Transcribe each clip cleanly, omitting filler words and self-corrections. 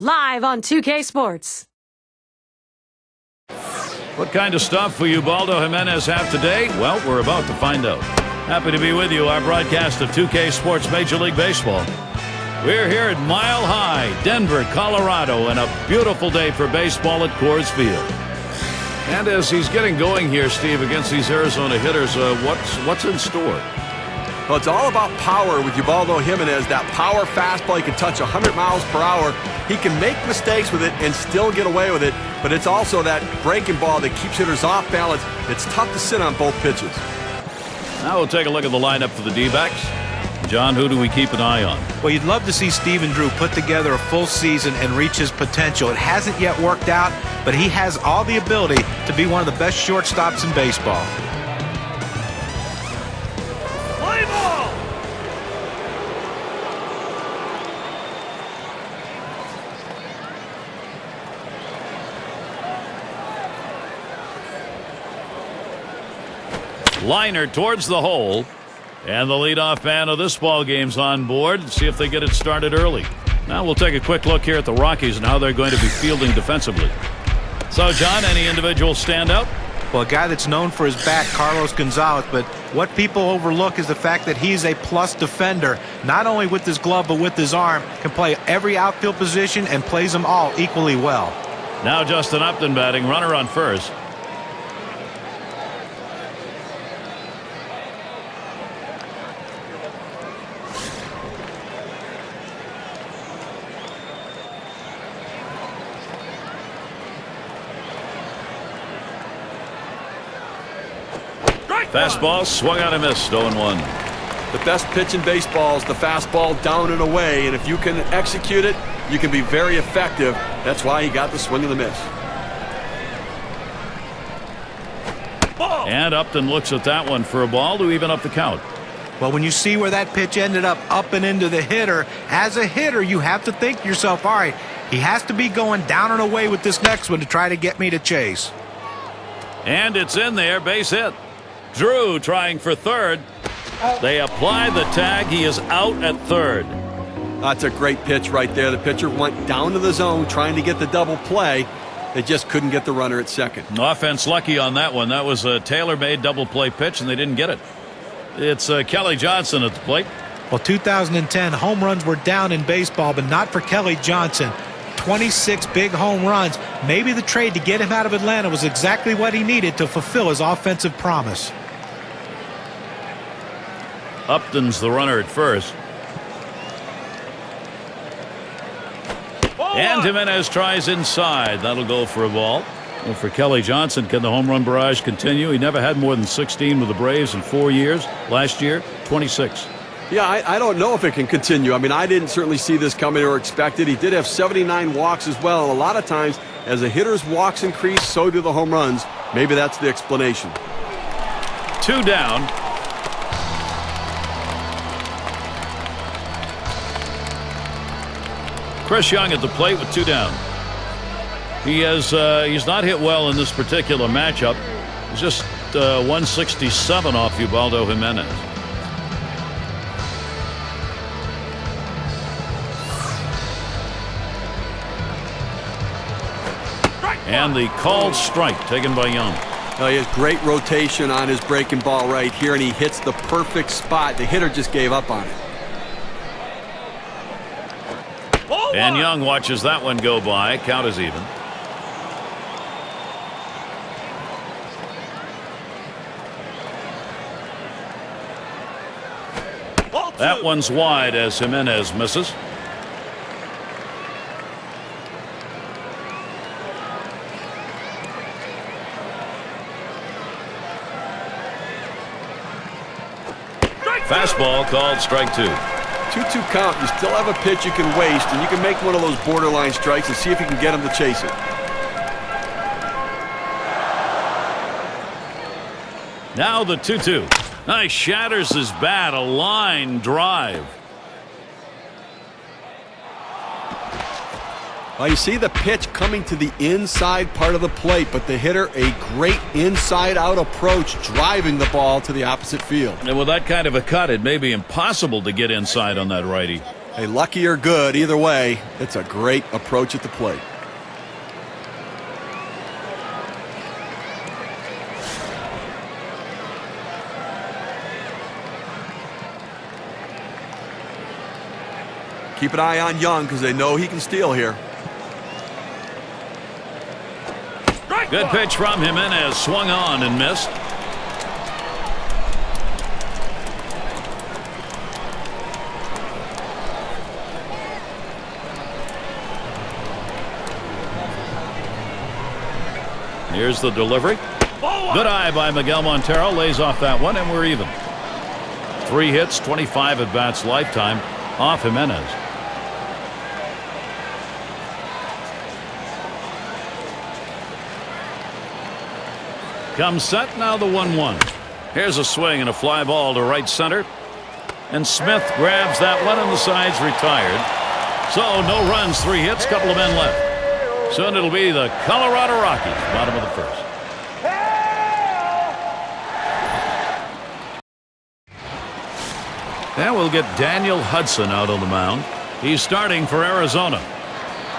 Live on 2K Sports. What kind of stuff will Ubaldo Jimenez have today? Well, we're about to find out. Happy to be with you, our broadcast of 2K Sports Major League Baseball. We're here at Mile High, Denver, Colorado, and a beautiful day for baseball at Coors Field. And as he's getting going here, Steve, against these Arizona hitters, what's in store? Well, it's all about power with Ubaldo Jimenez. That power fastball, he can touch 100 miles per hour. He can make mistakes with it and still get away with it. But it's also that breaking ball that keeps hitters off balance. It's tough to sit on both pitches. Now we'll take a look at the lineup for the D-backs. John, who do we keep an eye on? Well, you'd love to see Stephen Drew put together a full season and reach his potential. It hasn't yet worked out, but he has all the ability to be one of the best shortstops in baseball. Play ball! Liner towards the hole. And the leadoff man of this ball game's on board. See if they get it started early. Now we'll take a quick look here at the Rockies and how they're going to be fielding defensively. So, John, any individual stand out? Well, a guy that's known for his bat, Carlos Gonzalez, but what people overlook is the fact that he's a plus defender. Not only with his glove, but with his arm. Can play every outfield position and plays them all equally well. Now Justin Upton batting, runner on first. Fastball swung out and missed, 0-1. The best pitch in baseball is the fastball down and away, and if you can execute it, you can be very effective. That's why he got the swing and the miss. Ball. And Upton looks at that one for a ball to even up the count. Well, when you see where that pitch ended up and into the hitter, as a hitter, you have to think to yourself, all right, he has to be going down and away with this next one to try to get me to chase. And it's in there, base hit. Drew trying for third. They apply the tag. He is out at third. That's a great pitch right there. The pitcher went down to the zone trying to get the double play. They just couldn't get the runner at second. Offense lucky on that one. That was a tailor-made double play pitch, and they didn't get it. It's Kelly Johnson at the plate. Well, 2010 home runs were down in baseball, but not for Kelly Johnson. 26 big home runs. Maybe the trade to get him out of Atlanta was exactly what he needed to fulfill his offensive promise. Upton's the runner at first. And Jimenez tries inside. That'll go for a ball. Well, for Kelly Johnson, can the home run barrage continue? He never had more than 16 with the Braves in 4 years. Last year, 26. Yeah, I don't know if it can continue. I mean, I didn't certainly see this coming or expect it. He did have 79 walks as well. And a lot of times, as a hitter's walks increase, so do the home runs. Maybe that's the explanation. 2 down. Chris Young at the plate with 2 down. He's not hit well in this particular matchup. He's just 167 off Ubaldo Jimenez. And the called strike taken by Young. He has great rotation on his breaking ball right here, and he hits the perfect spot. The hitter just gave up on it. And Young watches that one go by. Count is even. That one's wide as Jimenez misses. Fastball called strike 2. 2-2 count. You still have a pitch you can waste, and you can make one of those borderline strikes and see if you can get him to chase it. Now the 2-2. Nice, shatters his bat. A line drive. Well, you see the pitch coming to the inside part of the plate, but the hitter, a great inside-out approach, driving the ball to the opposite field. And with that kind of a cut, it may be impossible to get inside on that righty. Hey, lucky or good, either way, it's a great approach at the plate. Keep an eye on Young because they know he can steal here. Good pitch from Jimenez, swung on and missed. Here's the delivery. Good eye by Miguel Montero, lays off that one, and we're even. 3 hits, 25 at bats lifetime off Jimenez. Comes set, now the 1-1. Here's a swing and a fly ball to right center. And Smith grabs that one, and the side's retired. So no runs, 3 hits, couple of men left. Soon it'll be the Colorado Rockies, bottom of the first. Now we'll get Daniel Hudson out on the mound. He's starting for Arizona.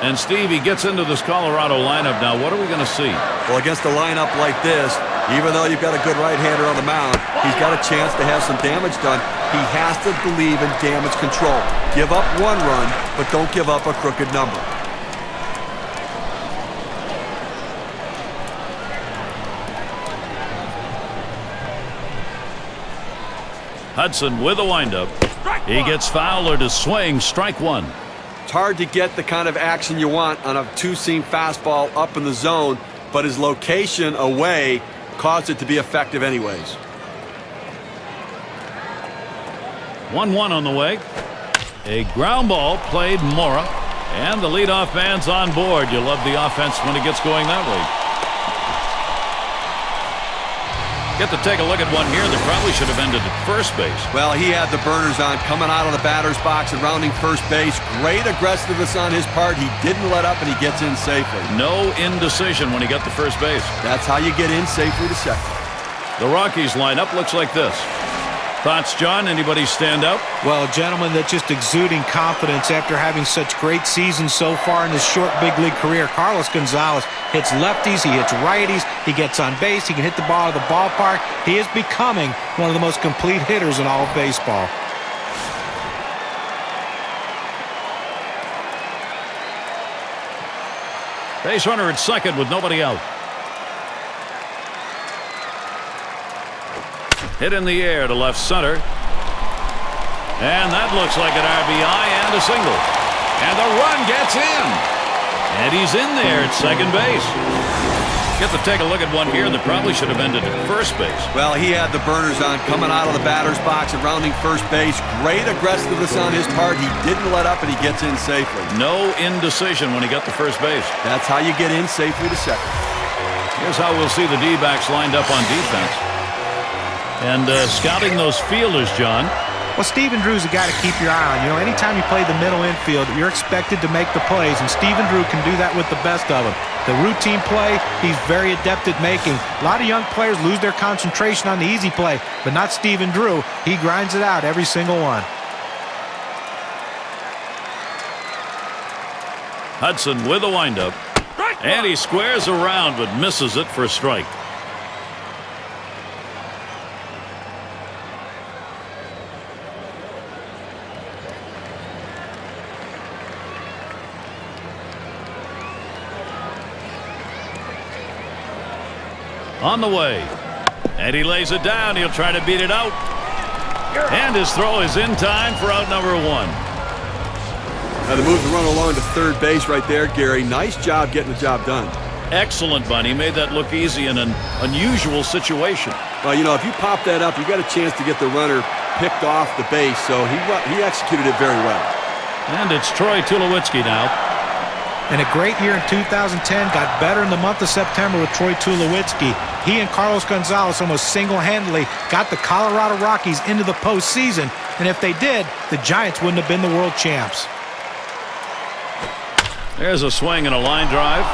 And Steve, he gets into this Colorado lineup now. What are we going to see? Well, against a lineup like this, even though you've got a good right-hander on the mound, he's got a chance to have some damage done. He has to believe in damage control. Give up 1 run, but don't give up a crooked number. Hudson with a windup. He gets fouled or to swing, strike 1. It's hard to get the kind of action you want on a 2-seam fastball up in the zone, but his location away caused it to be effective anyways. 1-1 on the way. A ground ball played Mora, and the leadoff man's on board. You love the offense when it gets going that way. Get to take a look at one here that probably should have ended at first base. Well, he had the burners on coming out of the batter's box and rounding first base. Great aggressiveness on his part. He didn't let up, and he gets in safely. No indecision when he got to first base. That's how you get in safely to second. The Rockies lineup looks like this. Thoughts, John? Anybody stand out? Well, gentlemen, that's just exuding confidence after having such great seasons so far in his short big league career. Carlos Gonzalez hits lefties, he hits righties, he gets on base, he can hit the ball out of the ballpark. He is becoming one of the most complete hitters in all of baseball. Base runner at second with nobody out. Hit in the air to left center. And that looks like an RBI and a single. And the run gets in. And he's in there at second base. Get to take a look at one here that probably should have ended at first base. Well, he had the burners on coming out of the batter's box and rounding first base. Great aggressiveness on his part. He didn't let up, and he gets in safely. No indecision when he got to first base. That's how you get in safely to second. Here's how we'll see the D-backs lined up on defense. And scouting those fielders, John. Well, Stephen Drew's a guy to keep your eye on. You know, anytime you play the middle infield, you're expected to make the plays, and Stephen Drew can do that with the best of them. The routine play, he's very adept at making. A lot of young players lose their concentration on the easy play, but not Stephen Drew. He grinds it out every single one. Hudson with a windup. And he squares around but misses it for a strike. On the way. And he lays it down. He'll try to beat it out. And his throw is in time for out number 1. Now to move the run along to third base right there, Gary. Nice job getting the job done. Excellent, Bunny. He made that look easy in an unusual situation. Well, you know, if you pop that up, you got a chance to get the runner picked off the base, so he executed it very well. And it's Troy Tulowitzki now. And a great year in 2010, got better in the month of September with Troy Tulowitzki. He and Carlos Gonzalez almost single-handedly got the Colorado Rockies into the postseason, and if they did, the Giants wouldn't have been the world champs. There's a swing and a line drive,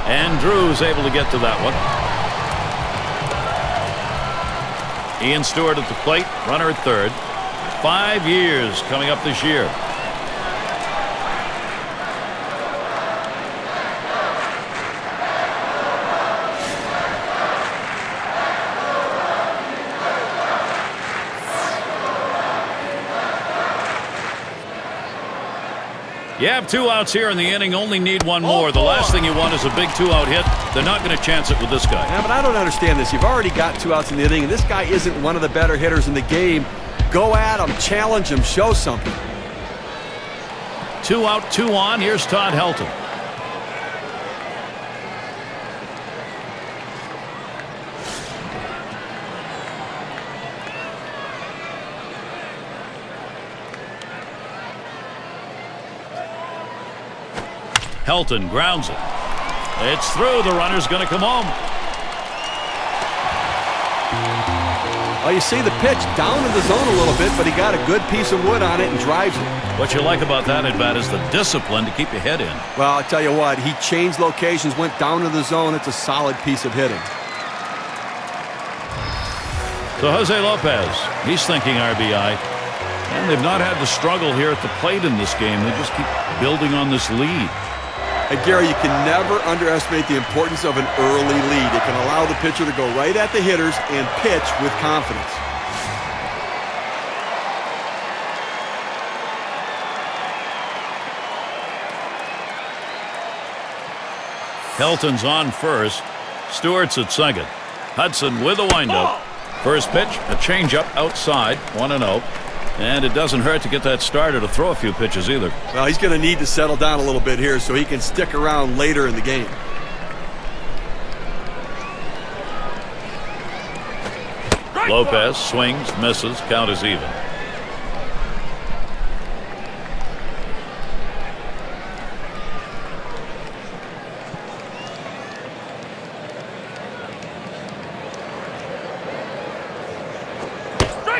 and Drew's able to get to that one. Ian Stewart at the plate, runner at third. 5 years coming up this year. You have 2 outs here in the inning, only need 1 more. The last thing you want is a big 2-out hit. They're not going to chance it with this guy. Yeah, but I don't understand this. You've already got 2 outs in the inning, and this guy isn't one of the better hitters in the game. Go at him, challenge him, show something. 2 out, 2 on. Here's Todd Helton. Helton grounds it. It's through. The runner's going to come home. Well, you see the pitch down in the zone a little bit, but he got a good piece of wood on it and drives it. What you like about that at bat is the discipline to keep your head in. Well, I'll tell you what, he changed locations, went down to the zone. It's a solid piece of hitting. So Jose Lopez, he's thinking RBI. And they've not had the struggle here at the plate in this game. They just keep building on this lead. And Gary, you can never underestimate the importance of an early lead. It can allow the pitcher to go right at the hitters and pitch with confidence. Helton's on first. Stewart's at second. Hudson with a windup. First pitch, a changeup outside, 1-0. And it doesn't hurt to get that starter to throw a few pitches either. Well, he's going to need to settle down a little bit here so he can stick around later in the game. Lopez swings, misses, count is even.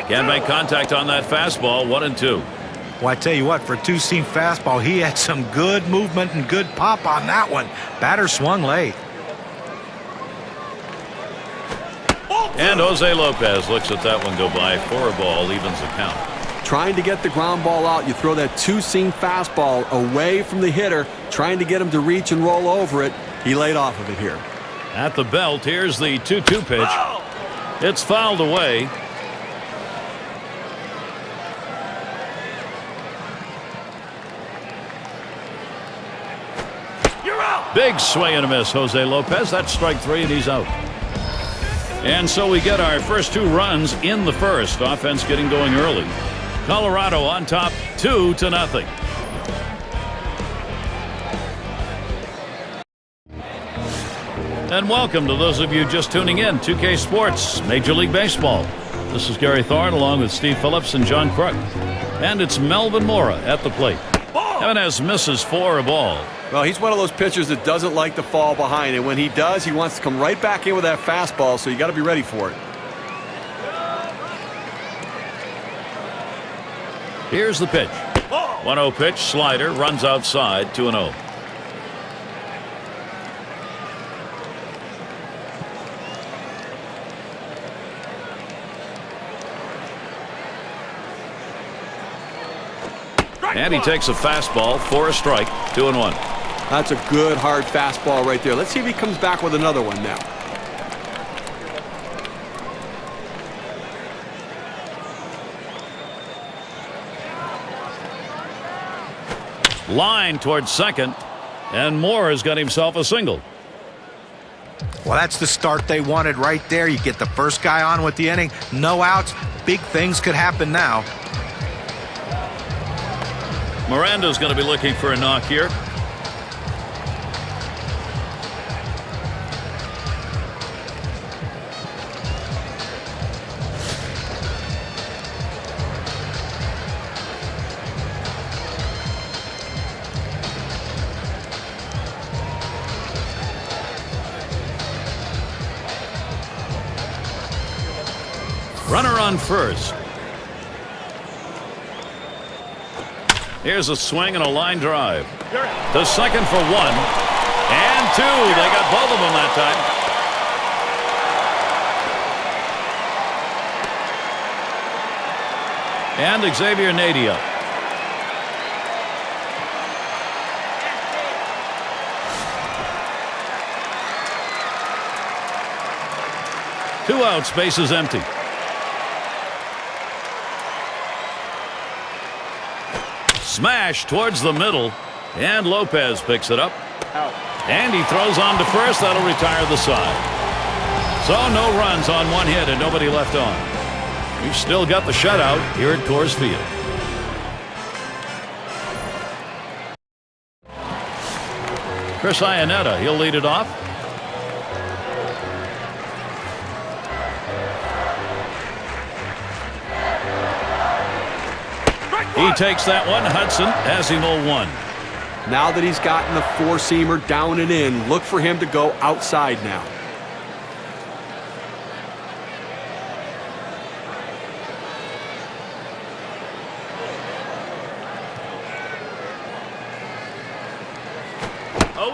Can't make contact on that fastball. 1-2. Well, I tell you what, for a 2-seam fastball, he had some good movement and good pop on that one. Batter swung late. And Jose Lopez looks at that one go by for a ball, evens the count. Trying to get the ground ball out, you throw that 2-seam fastball away from the hitter, trying to get him to reach and roll over it. He laid off of it here. At the belt, here's the 2-2 pitch. It's fouled away. Big swing and a miss, Jose Lopez. That's strike 3, and he's out. And so we get our first 2 runs in the first. Offense getting going early. Colorado on top, 2-0. And welcome to those of you just tuning in. 2K Sports, Major League Baseball. This is Gary Thorne along with Steve Phillips and John Kruk. And it's Melvin Mora at the plate. Jimenez misses for a ball. Well, he's one of those pitchers that doesn't like to fall behind, and when he does, he wants to come right back in with that fastball, so you got to be ready for it. Here's the pitch. 1-0 pitch, slider, runs outside, 2-0. And he takes a fastball for a strike, 2-1. That's a good, hard fastball right there. Let's see if he comes back with another one now. Line towards second, and Moore has got himself a single. Well, that's the start they wanted right there. You get the first guy on with the inning, no outs. Big things could happen now. Miranda's going to be looking for a knock here. Runner on first. Here's a swing and a line drive. To second for 1 and 2. They got both of them that time. And Xavier Nadia. Two outs, bases empty. Smash towards the middle. And Lopez picks it up. And he throws on to first. That'll retire the side. So no runs on one hit and nobody left on. We've still got the shutout here at Coors Field. Chris Iannetta, he'll lead it off. He takes that one. Hudson has him 0-1. Now that he's gotten the four-seamer down and in, look for him to go outside now.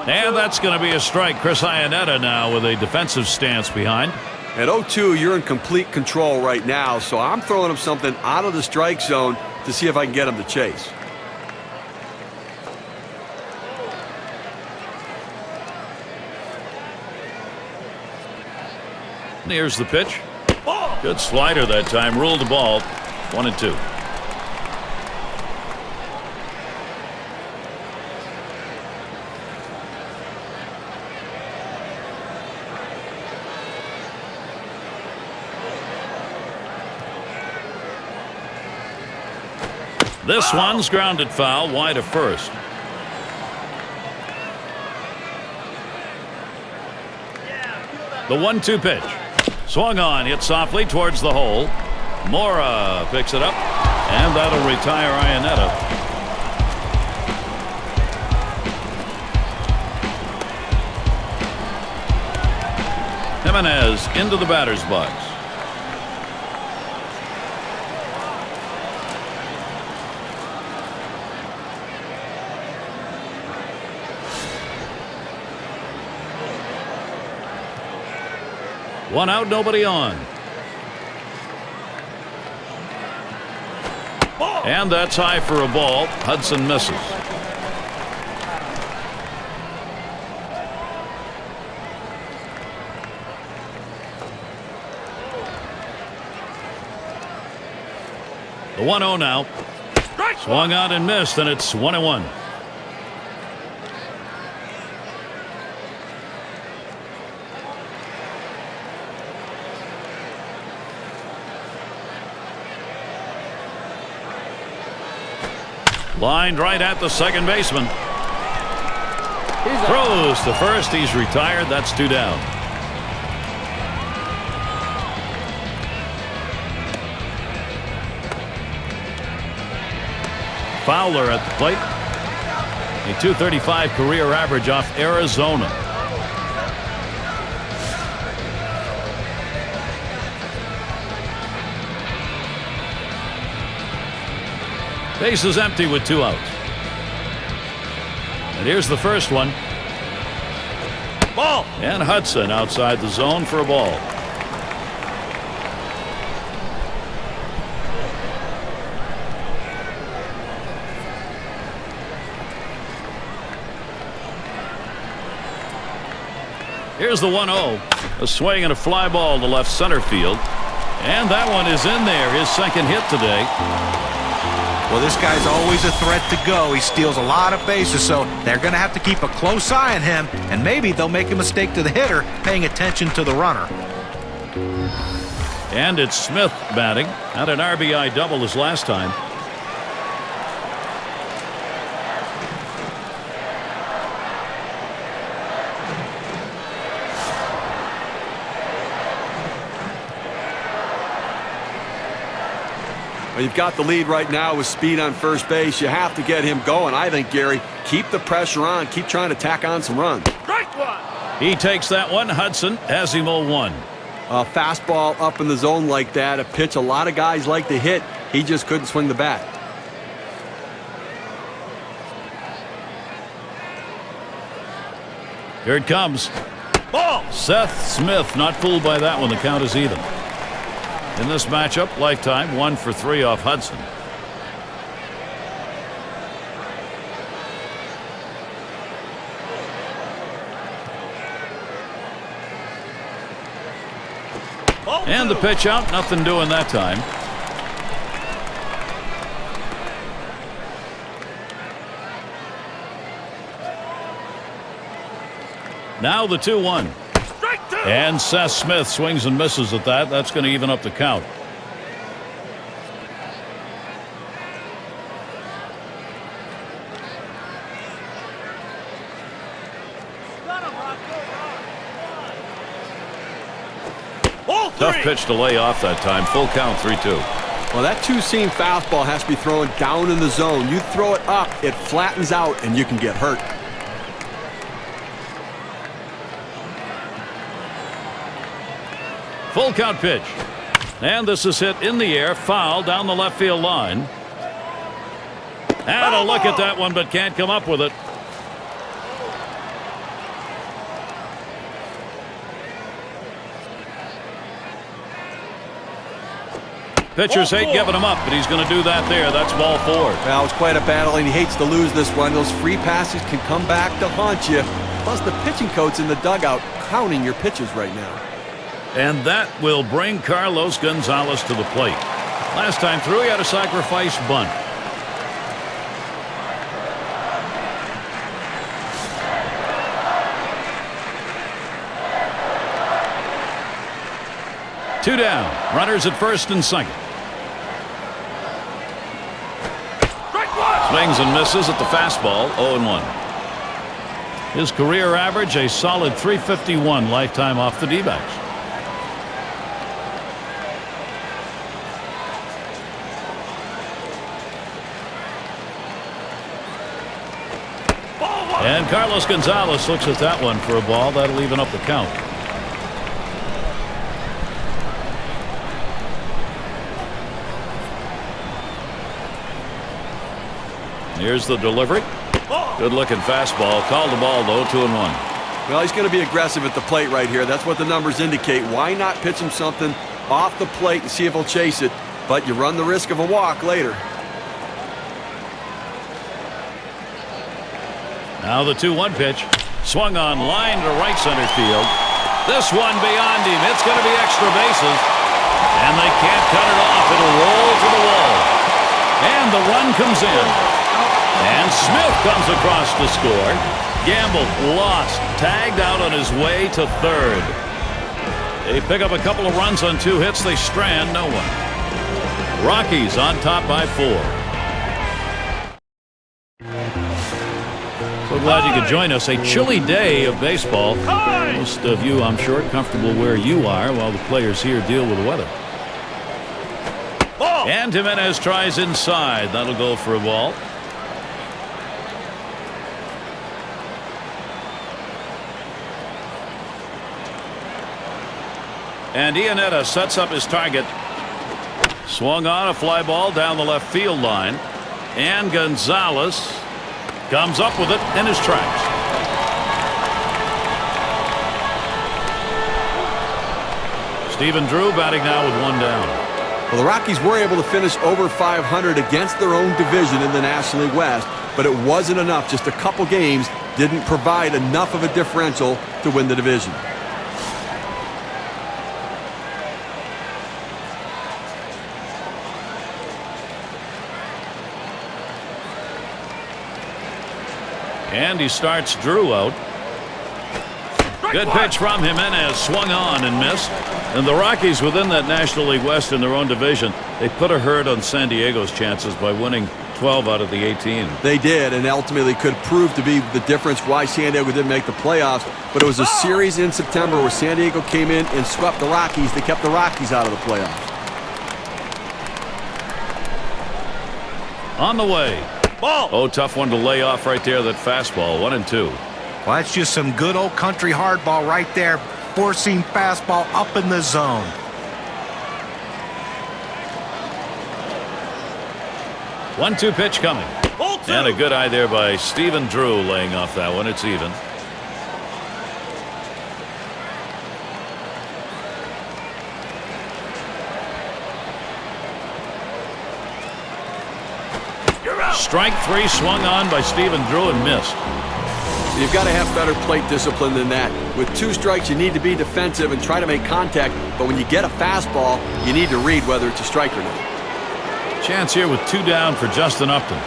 And that's going to be a strike. Chris Iannetta now with a defensive stance behind. At 0-2, you're in complete control right now, so I'm throwing him something out of the strike zone to see if I can get him to chase. Here's the pitch. Good slider that time. Ruled the ball. 1-2. This one's grounded foul wide of first. The 1-2 pitch. Swung on, hit softly towards the hole. Mora picks it up, and that'll retire Iannetta. Jimenez into the batter's box. One out, nobody on. And that's high for a ball. Hudson misses. The 1-0 now. Swung out and missed, and it's 1-1. Lined right at the second baseman. Throws to first. He's retired. That's 2 down. Fowler at the plate. A .235 career average off Arizona. Base is empty with 2 outs. And here's the first one. Ball. And Hudson outside the zone for a ball. Here's the 1-0. A swing and a fly ball to left center field. And that one is in there. His second hit today. Well, this guy's always a threat to go. He steals a lot of bases, so they're going to have to keep a close eye on him, and maybe they'll make a mistake to the hitter, paying attention to the runner. And it's Smith batting. Had an RBI double his last time. You've got the lead right now with speed on first base. You have to get him going. I think, Gary, keep the pressure on. Keep trying to tack on some runs. He takes that one. Hudson has him 0-1. A fastball up in the zone like that, a pitch a lot of guys like to hit. He just couldn't swing the bat. Here it comes. Ball. Seth Smith not fooled by that one. The count is even. In this matchup, lifetime 1 for 3 off Hudson. And the pitch out, nothing doing that time. Now the 2-1. And Seth Smith swings and misses at that. That's going to even up the count. Tough pitch to lay off that time. Full count, 3-2. Well, that two-seam fastball has to be thrown down in the zone. You throw it up, it flattens out, and you can get hurt. Full count pitch. And this is hit in the air, foul down the left field line. And a look at that one, but can't come up with it. Pitchers hate giving him up, but he's going to do that there. That's ball 4. Well, it's quite a battle, and he hates to lose this one. Those free passes can come back to haunt you. Plus, the pitching coach in the dugout counting your pitches right now. And that will bring Carlos Gonzalez to the plate. Last time through, he had a sacrifice bunt. Two down. Runners at first and second. Swings and misses at the fastball. 0-1. His career average, a solid .351 lifetime off the D-backs. And Carlos Gonzalez looks at that one for a ball. That'll even up the count. Here's the delivery. Good looking fastball. Called the ball though. 2-1. Well, he's going to be aggressive at the plate right here. That's what the numbers indicate. Why not pitch him something off the plate and see if he'll chase it? But you run the risk of a walk later. Now the 2-1 pitch. Swung on, line to right center field. This one beyond him. It's going to be extra bases. And they can't cut it off. It'll roll to the wall. And the run comes in. And Smith comes across to score. Gamble lost. Tagged out on his way to third. They pick up a couple of runs on 2 hits. They strand no one. Rockies on top by 4. So glad you could join us. A chilly day of baseball. Most of you, I'm sure, comfortable where you are while the players here deal with the weather. And Jimenez tries inside. That'll go for a ball. And Iannetta sets up his target. Swung on a fly ball down the left field line. And Gonzalez comes up with it in his tracks. Stephen Drew batting now with 1 down. Well, the Rockies were able to finish over 500 against their own division in the National League West, but it wasn't enough. Just a couple games didn't provide enough of a differential to win the division. And he starts Drew out. Good pitch from Jimenez. Swung on and missed. And the Rockies within that National League West in their own division, they put a hurt on San Diego's chances by winning 12 out of the 18. They did, and ultimately could prove to be the difference why San Diego didn't make the playoffs. But it was a series in September where San Diego came in and swept the Rockies. They kept the Rockies out of the playoffs. On the way. Ball. Oh, tough one to lay off right there. That fastball. 1-2. Well, that's just some good old country hardball right there. Four-seam fastball up in the zone. One-two pitch coming. And a good eye there by Stephen Drew laying off that one. It's even. Strike 3 swung on by Stephen Drew and missed. You've got to have better plate discipline than that. With 2 strikes, you need to be defensive and try to make contact. But when you get a fastball, you need to read whether it's a strike or not. Chance here with 2 down for Justin Upton.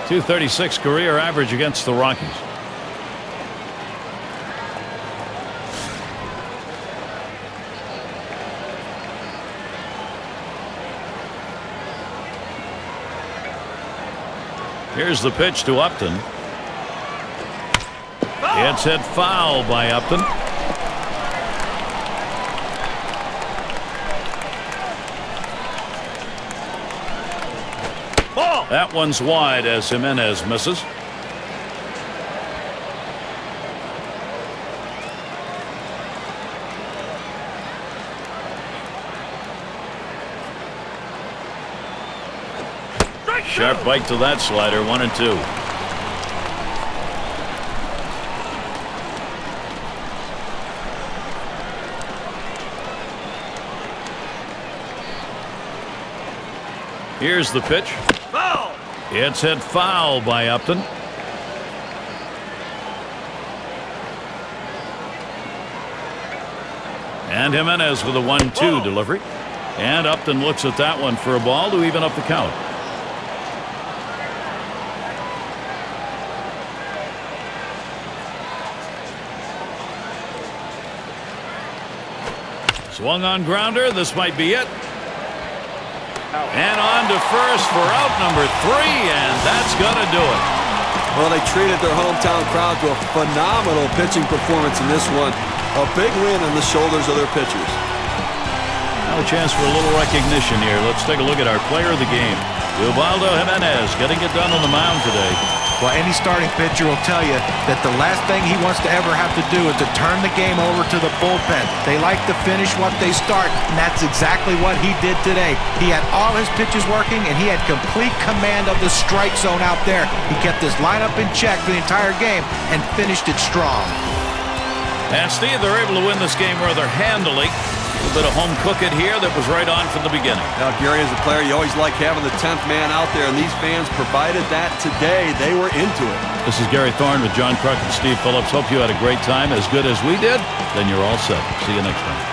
.236 career average against the Rockies. Here's the pitch to Upton. It's hit foul by Upton. Ball. That one's wide as Jimenez misses. Sharp bite to that slider, 1-2. Here's the pitch. Foul. It's hit foul by Upton. And Jimenez with a 1-2 delivery. And Upton looks at that one for a ball to even up the count. Swung on grounder. This might be it. And on to first for out number 3, and that's going to do it. Well, they treated their hometown crowd to a phenomenal pitching performance in this one. A big win on the shoulders of their pitchers. Now a chance for a little recognition here. Let's take a look at our player of the game. Ubaldo Jimenez getting it done on the mound today. Well, any starting pitcher will tell you that the last thing he wants to ever have to do is to turn the game over to the bullpen. They like to finish what they start, and that's exactly what he did today. He had all his pitches working, and he had complete command of the strike zone out there. He kept his lineup in check for the entire game and finished it strong. And Steve, they're able to win this game rather handily. A bit of home cooking here that was right on from the beginning. Now, Gary, as a player, you always like having the 10th man out there, and these fans provided that today. They were into it. This is Gary Thorne with John Kruk and Steve Phillips. Hope you had a great time, as good as we did. Then you're all set. See you next time.